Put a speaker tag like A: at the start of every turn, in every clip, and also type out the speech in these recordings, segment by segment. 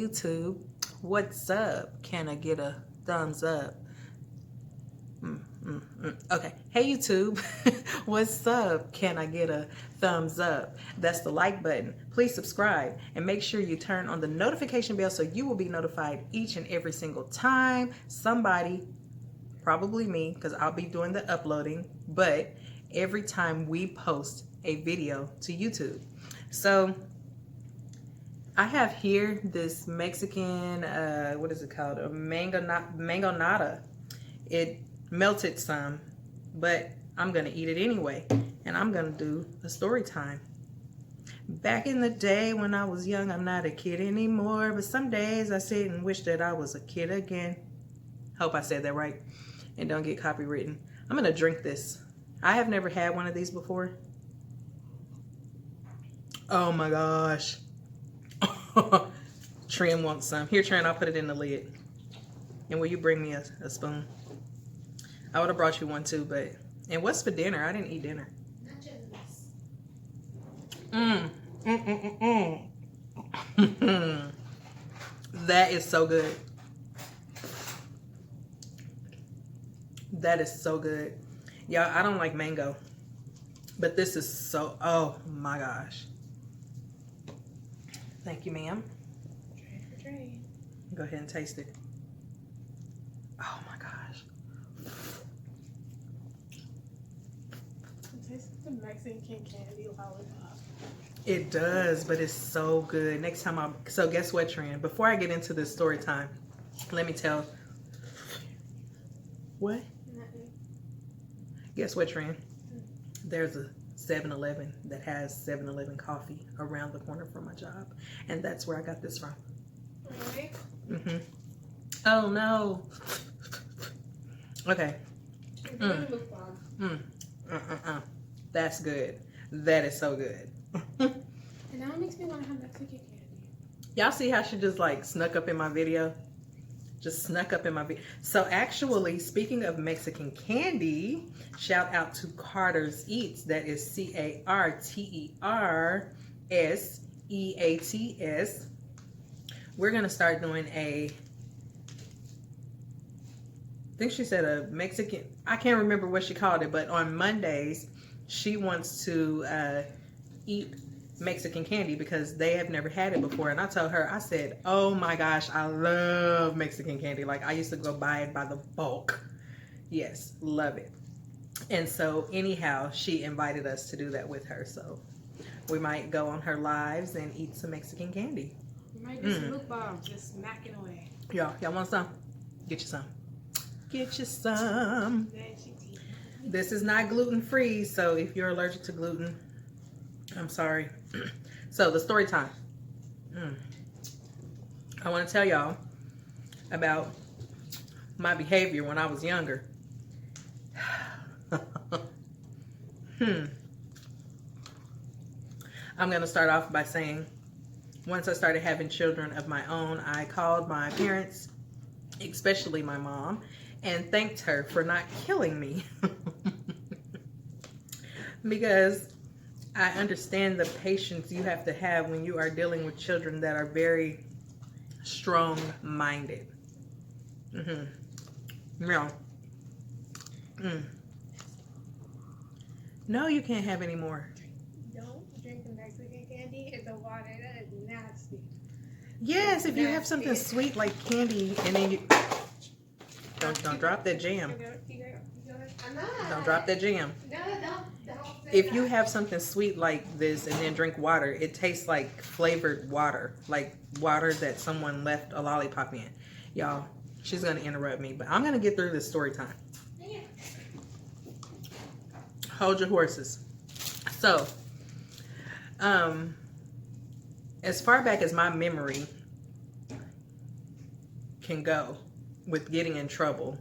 A: YouTube, what's up? Can I get a thumbs up? Okay. Hey YouTube, what's up? Can I get a thumbs up? That's the like button. Please subscribe and make sure you turn on the notification bell so you will be notified each and every single time somebody, probably me, because I'll be doing the uploading, but every time we post a video to YouTube. So I have here this Mexican, what is it called? A mango nata. It melted some, but I'm gonna eat it anyway, and I'm gonna do a story time. Back in the day when I was young, I'm not a kid anymore, but some days I sit and wish that I was a kid again. Hope I said that right and don't get copywritten. I'm gonna drink this. I have never had one of these before. Oh my gosh. Trin wants some. Here, Trin, I'll put it in the lid. And will you bring me a spoon? I would have brought you one too, but... And what's for dinner? I didn't eat dinner. That is so good. That is so good. Y'all, I don't like mango. But this is so... Oh my gosh. Thank you, ma'am. Go ahead and taste it. Oh my gosh.
B: It tastes like the Mexican candy lollipop.
A: It does, but it's so good. Next time so guess what, Trin? Before I get into this story time, let me tell. What?
B: Nothing.
A: Guess what, Trin? There's a 7-Eleven that has 7-Eleven coffee around the corner from my job. And that's where I got this from.
B: Really?
A: Mm-hmm. Oh no. Okay. That's good. That is so good.
B: And now it makes me want to have Mexican candy.
A: Y'all see how she just like snuck up in my video? Just snuck up in my video. So actually, speaking of Mexican candy, shout out to Carter's Eats. That is CARTERSEATS. We're going to start doing I think she said a Mexican, I can't remember what she called it, but on Mondays, she wants to eat Mexican candy because they have never had it before. And I told her, I said, oh my gosh, I love Mexican candy. Like I used to go buy it by the bulk. Yes, love it. And so anyhow, she invited us to do that with her. So we might go on her lives and eat some Mexican candy.
B: We might do some mukbangs, just smacking away.
A: Y'all want some? Get you some. Get you some. This is not gluten-free, so if you're allergic to gluten, I'm sorry. So the story time. I want to tell y'all about my behavior when I was younger. I'm going to start off by saying, once I started having children of my own, I called my parents, especially my mom, and thanked her for not killing me. Because I understand the patience you have to have when you are dealing with children that are very strong-minded. Yeah. No, you can't have any more.
B: Don't drink the Mexican candy. It's a water. That is nasty.
A: Yes, if you have something sweet like candy, and then you don't drop that jam. Don't drop that jam.
B: No, don't.
A: If you have something sweet like this and then drink water, it tastes like flavored water, like water that someone left a lollipop in. Y'all, she's gonna interrupt me, but I'm gonna get through this story time. Hold your horses. So, as far back as my memory can go with getting in trouble,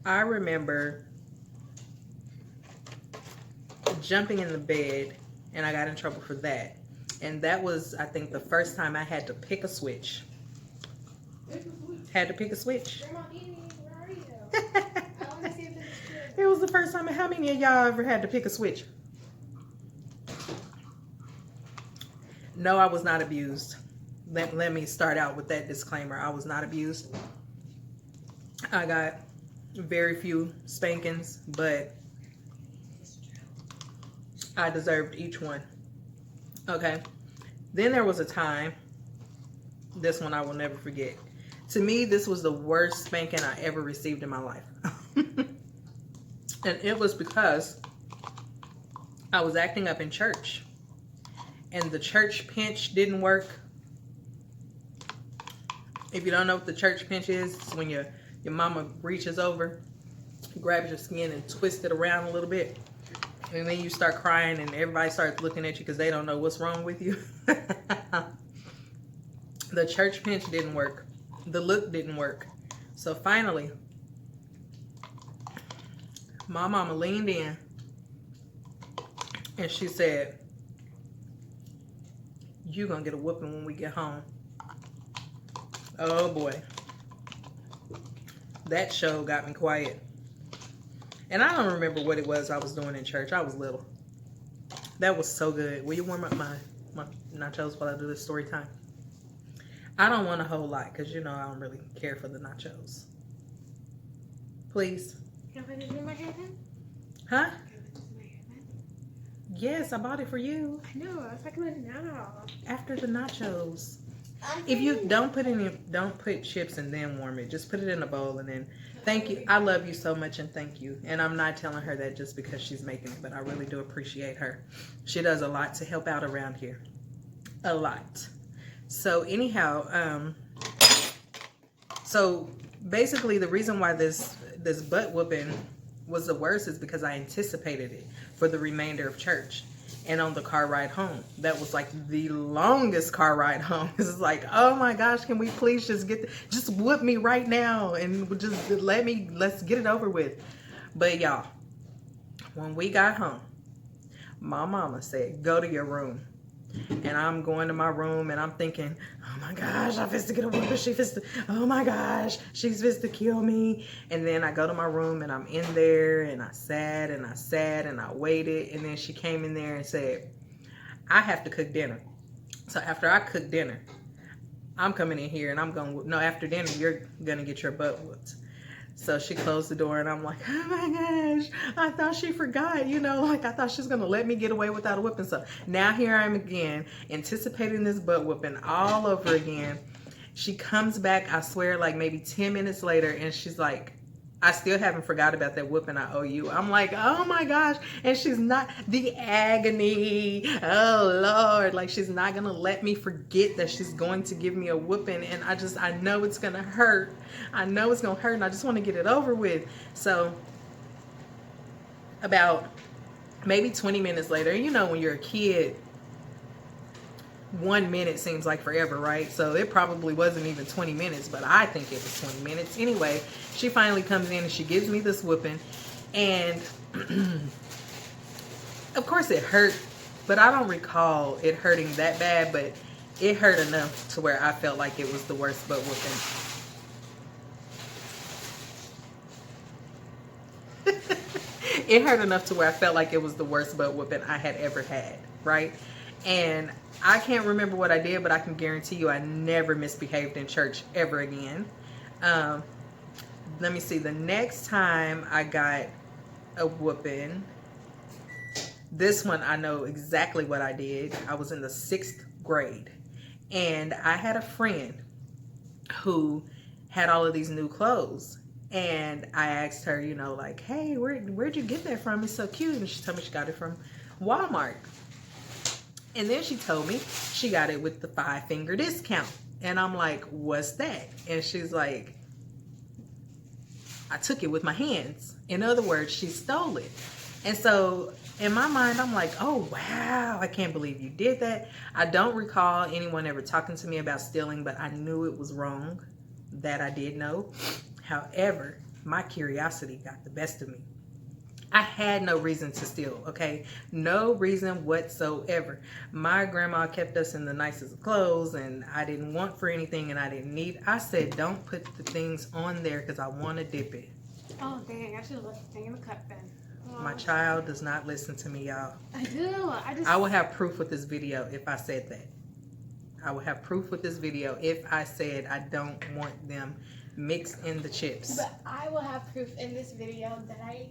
A: I remember jumping in the bed, and I got in trouble for that. And that was, I think, the first time I had to pick a switch. Had to pick a switch. It was the first time. How many of y'all ever had to pick a switch? No, I was not abused. let me start out with that disclaimer. I was not abused. I got very few spankings, but I deserved each one. Okay. Then there was a time, this one I will never forget. To me, this was the worst spanking I ever received in my life. And it was because I was acting up in church. And the church pinch didn't work. If you don't know what the church pinch is, it's when your mama reaches over, grabs your skin and twists it around a little bit. And then you start crying and everybody starts looking at you because they don't know what's wrong with you. The church pinch didn't work. The look didn't work. So finally, my mama leaned in and she said, "You're going to get a whooping when we get home." Oh boy. That show got me quiet. And I don't remember what it was I was doing in church. I was little. That was so good. Will you warm up my nachos while I do this story time? I don't want a whole lot because you know I don't really care for the nachos. Please.
B: Can I put this in my hair then?
A: Huh?
B: Can I put this in my hair then?
A: Yes, I bought it for you.
B: I know. I was talking about it now.
A: After the nachos. If you don't put chips and then warm it. Just put it in a bowl and then thank you. I love you so much and thank you. And I'm not telling her that just because she's making it, but I really do appreciate her. She does a lot to help out around here. A lot. So anyhow, so basically the reason why this butt whooping was the worst is because I anticipated it for the remainder of church. And on the car ride home, that was like the longest car ride home. It's like, oh my gosh, can we please just whoop me right now and just let's get it over with. But y'all, when we got home, my mama said, "Go to your room." And I'm going to my room and I'm thinking, oh my gosh, I'm fist to get a whooping. Oh my gosh, she's fist to kill me. And then I go to my room and I'm in there and I sat and I waited. And then she came in there and said, "I have to cook dinner. So after I cook dinner, I'm coming in here and after dinner, you're going to get your butt whooped." So she closed the door and I'm like, oh my gosh, I thought she forgot, I thought she was going to let me get away without a whipping. So now here I am again, anticipating this butt whooping all over again. She comes back, I swear, like maybe 10 minutes later, and she's like, "I still haven't forgot about that whooping I owe you." I'm like, oh my gosh. And she's not, the agony, oh Lord, like she's not going to let me forget that she's going to give me a whooping. And I know it's going to hurt. I know it's going to hurt and I just want to get it over with. So about maybe 20 minutes later, when you're a kid, 1 minute seems like forever, right? So it probably wasn't even 20 minutes, but I think it was 20 minutes. Anyway, she finally comes in and she gives me this whooping. And of course it hurt, but I don't recall it hurting that bad, but it hurt enough to where I felt like it was the worst butt whooping. It hurt enough to where I felt like it was the worst butt whooping I had ever had, right? And I can't remember what I did, but I can guarantee you I never misbehaved in church ever again. Let me see. The next time I got a whooping, this one I know exactly what I did. I was in the 6th grade. And I had a friend who had all of these new clothes. And I asked her, like, "Hey, where'd you get that from? It's so cute." And she told me she got it from Walmart. And then she told me she got it with the 5-finger discount. And I'm like, "What's that?" And she's like, "I took it with my hands." In other words, she stole it. And so in my mind, I'm like, oh, wow, I can't believe you did that. I don't recall anyone ever talking to me about stealing, but I knew it was wrong. That I did know. However, my curiosity got the best of me. I had no reason to steal, okay? No reason whatsoever. My grandma kept us in the nicest of clothes, and I didn't want for anything, and I didn't need. I said, don't put the things on there because I want to dip it.
B: Oh, dang. I should have left the thing in the cup then. Oh.
A: My child does not listen to me, y'all.
B: I do.
A: I will have proof with this video if I said that. I will have proof with this video if I said I don't want them mixed in the chips.
B: But I will have proof in this video that I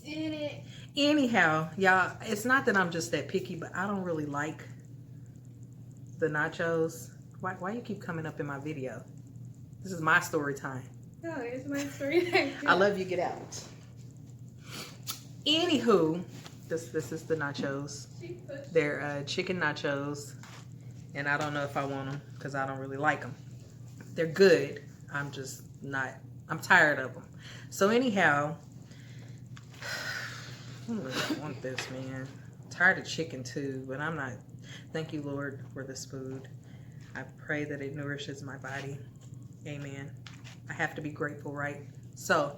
B: did it.
A: Anyhow, y'all, it's not that I'm just that picky, but I don't really like the nachos. Why you keep coming up in my video? This is my story time.
B: No, it's my story time.
A: I love you. Get out. Anywho, this is the nachos. They're chicken nachos, and I don't know if I want them because I don't really like them. They're good. I'm just not. I'm tired of them. So anyhow, I don't really want this, man. I'm tired of chicken too, but I'm not. Thank you, Lord, for this food. I pray that it nourishes my body. Amen. I have to be grateful, right? So,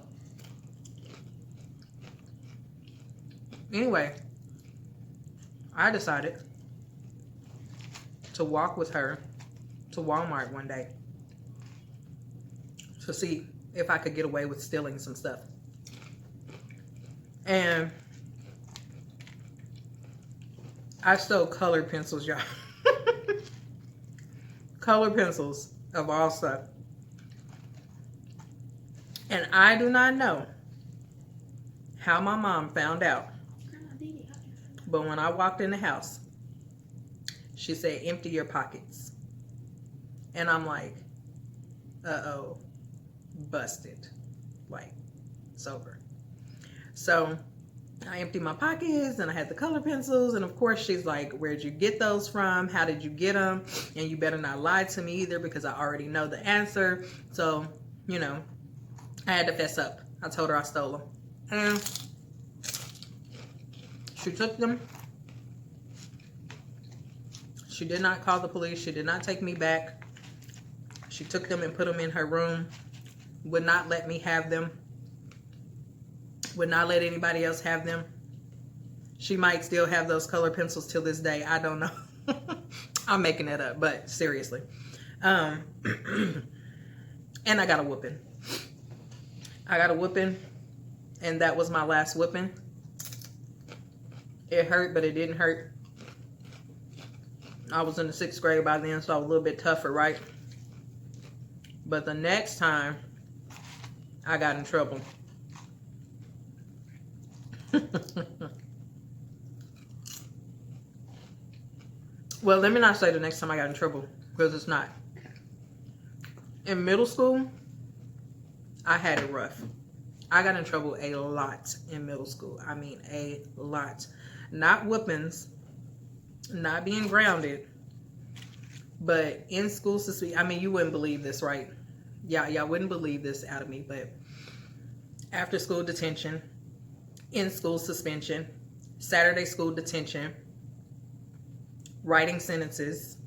A: anyway, I decided to walk with her to Walmart one day to see if I could get away with stealing some stuff. And I stole colored pencils, y'all. Colored pencils of all stuff. And I do not know how my mom found out. But when I walked in the house, she said, empty your pockets. And I'm like, uh-oh, busted. Like, it's over. So I emptied my pockets and I had the color pencils. And of course she's like, where'd you get those from? How did you get them? And you better not lie to me either because I already know the answer. So, you know, I had to fess up. I told her I stole them. And she took them. She did not call the police. She did not take me back. She took them and put them in her room. Would not let me have them. Would not let anybody else have them. She might still have those color pencils till this day. I don't know. I'm making that up, but seriously. And I got a whooping. I got a whooping, and that was my last whooping. It hurt, but it didn't hurt. I was in the 6th grade by then, so I was a little bit tougher, right? But the next time, I got in trouble. Well, let me not say the next time I got in trouble, because it's not. In middle school, I had it rough. I got in trouble a lot in middle school. I mean, a lot. Not whoopings, not being grounded, but in school suspension. I mean, you wouldn't believe this, right? Y'all wouldn't believe this out of me, but after school detention, in school suspension, Saturday school detention, writing sentences,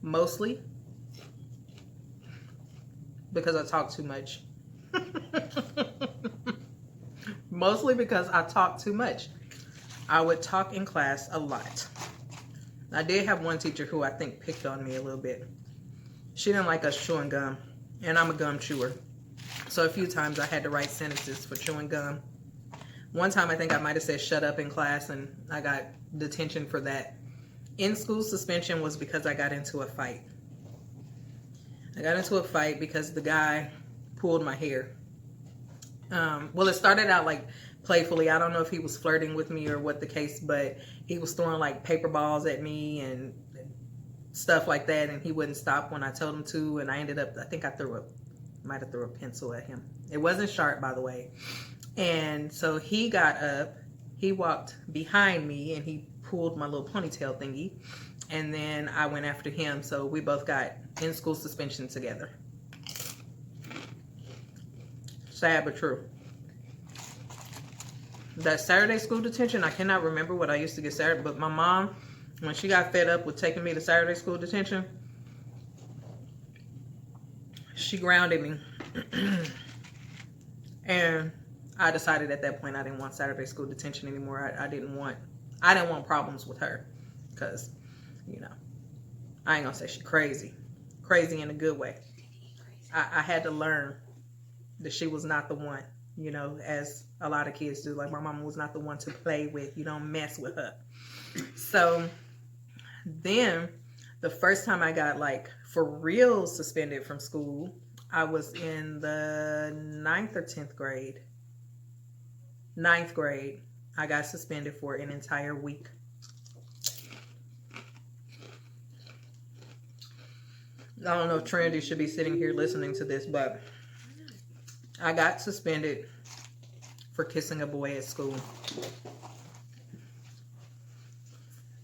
A: mostly because I talk too much. Mostly because I talk too much. I would talk in class a lot. I did have one teacher who I think picked on me a little bit. She didn't like us chewing gum, and I'm a gum chewer. So a few times I had to write sentences for chewing gum. One time I think I might have said shut up in class, and I got detention for that. In school suspension was because I got into a fight. I got into a fight because the guy pulled my hair. Well, it started out like playfully. I don't know if he was flirting with me or what the case, but he was throwing like paper balls at me and stuff like that, and he wouldn't stop when I told him to, and I ended up, I think I might have threw a pencil at him. It wasn't sharp, by the way. And so he got up, he walked behind me, and he pulled my little ponytail thingy, and then I went after him, so we both got in school suspension together. Sad but true. That Saturday school detention, I cannot remember what I used to get Saturday, but my mom, when she got fed up with taking me to Saturday school detention, she grounded me. And I decided at that point I didn't want Saturday school detention anymore. I didn't want problems with her, because, you know, I ain't gonna say she crazy in a good way. I had to learn that she was not the one, you know, as a lot of kids do. Like, my mama was not the one to play with. You don't mess with her. So then The first time I got like for real suspended from school, I was in the ninth or 10th grade. Ninth grade. I got suspended for an entire week. I don't know if Trinity should be sitting here listening to this, but I got suspended for kissing a boy at school.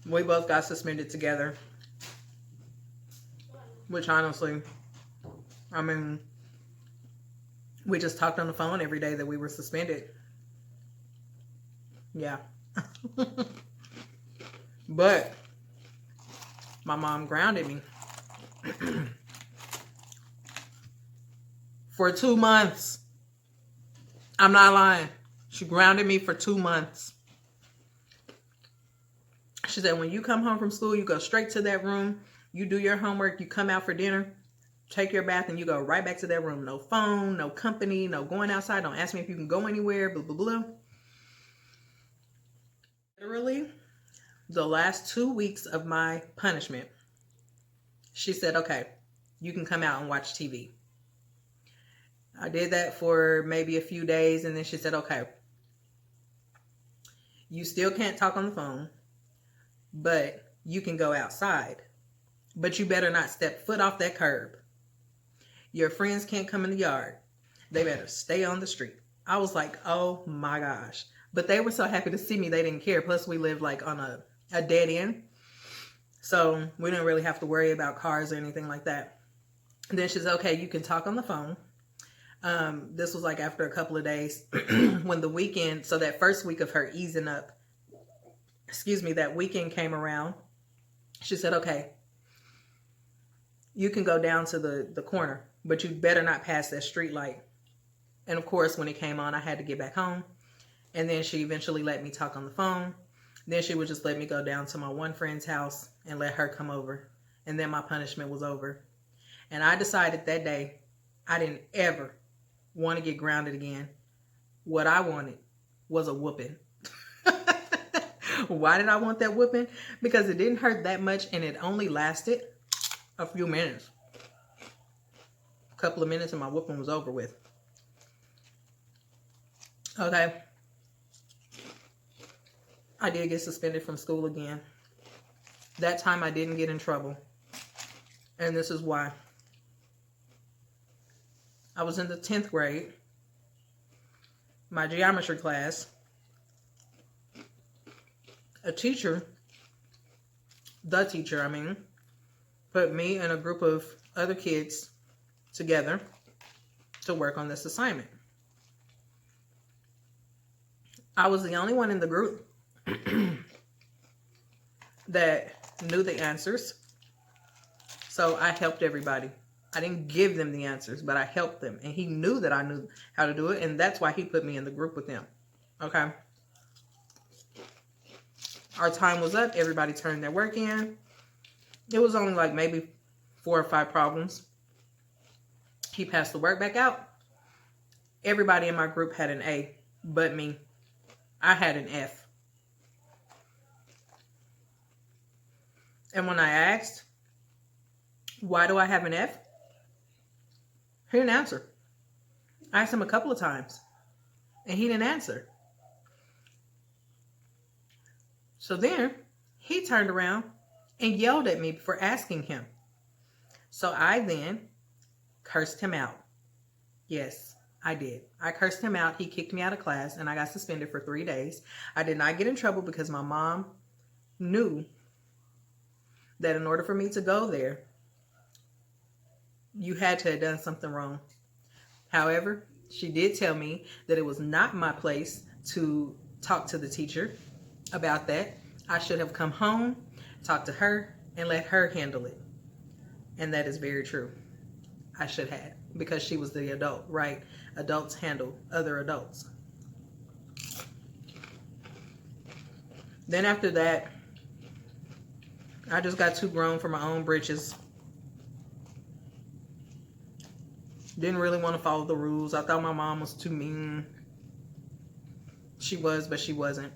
A: We both got suspended together. Which honestly, I mean, we just talked on the phone every day that we were suspended. Yeah. But my mom grounded me for 2 months. I'm not lying. She grounded me for 2 months. She said, when you come home from school, you go straight to that room. You do your homework. You come out for dinner. Take your bath and you go right back to that room. No phone, no company, no going outside. Don't ask me if you can go anywhere, blah, blah, blah. Literally, the last 2 weeks of my punishment, she said, okay, you can come out and watch TV. I did that for maybe a few days, and then she said, okay, you still can't talk on the phone, but you can go outside. But you better not step foot off that curb. Your friends can't come in the yard. They better stay on the street. I was like, oh my gosh. But they were so happy to see me, they didn't care. Plus, we lived like on a dead end. So we didn't really have to worry about cars or anything like that. And then she said, okay, you can talk on the phone. This was like after a couple of days when the weekend, so that first week of her easing up, that weekend came around. She said, okay, you can go down to the corner, but you better not pass that street light. And of course, when it came on, I had to get back home. And then she eventually let me talk on the phone. Then she would just let me go down to my one friend's house and let her come over. And then my punishment was over. And I decided that day I didn't ever want to get grounded again. What I wanted was a whooping. Why did I want that whooping? Because it didn't hurt that much and it only lasted a few minutes. A couple of minutes and my whooping was over with. Okay. I did get suspended from school again. That time I didn't get in trouble. And this is why. I was in the 10th grade. My geometry class. The teacher, put me and a group of other kids together to work on this assignment. I was the only one in the group that knew the answers. So I helped everybody. I didn't give them the answers, but I helped them. And he knew that I knew how to do it. And that's why he put me in the group with them. Okay. Our time was up. Everybody turned their work in. It was only like maybe 4 or 5 problems. He passed the work back out. Everybody in my group had an A, but me. I had an F. And when I asked, why do I have an F? He didn't answer. I asked him a couple of times, and he didn't answer. So then he turned around and yelled at me for asking him. So I then cursed him out. Yes, I did. I cursed him out. He kicked me out of class and I got suspended for 3 days. I did not get in trouble because my mom knew that in order for me to go there, you had to have done something wrong. However, she did tell me that it was not my place to talk to the teacher about that. I should have come home, talked to her, and let her handle it. And that is very true. I should have, because she was the adult, right? Adults handle other adults. Then after that, I just got too grown for my own britches. Didn't really want to follow the rules. I thought my mom was too mean. She was, but she wasn't.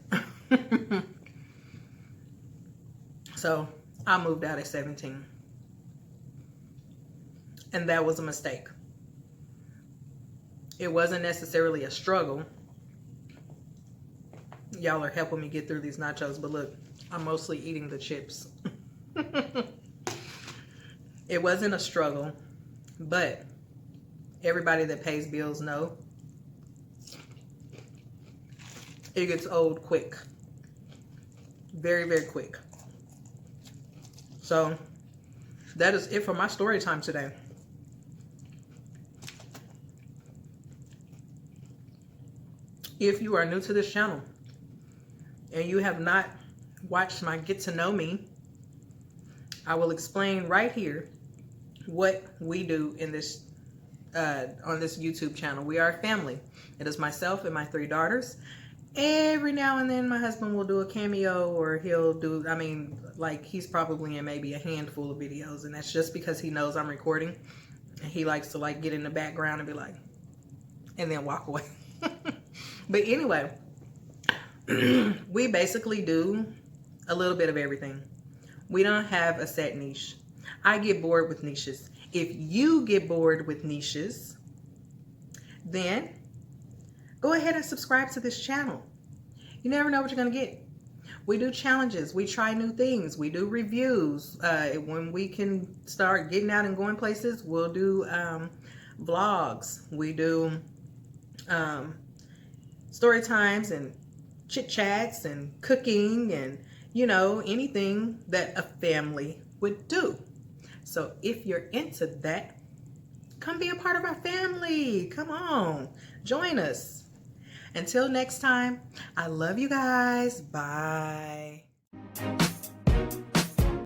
A: So I moved out at 17. And that was a mistake. It wasn't necessarily a struggle. Y'all are helping me get through these nachos, but look, I'm mostly eating the chips. It wasn't a struggle, but everybody that pays bills know it gets old quick. Very, very quick. So that is it for my story time today. If you are new to this channel and you have not watched my Get to Know Me, I will explain right here what we do in this on this YouTube channel. We are a family. It is myself and my 3 daughters. Every now and then my husband will do a cameo, or he'll do, I mean, like, he's probably in maybe a handful of videos, and that's just because he knows I'm recording, and he likes to like get in the background and be like, and then walk away. But anyway, we basically do a little bit of everything. We don't have a set niche. I get bored with niches. If you get bored with niches, then go ahead and subscribe to this channel. You never know what you're going to get. We do challenges. We try new things. We do reviews. When we can start getting out and going places, we'll do vlogs. We do story times and chit chats and cooking and, you know, anything that a family would do. So if you're into that, come be a part of our family. Come on, join us. Until next time, I love you guys. Bye.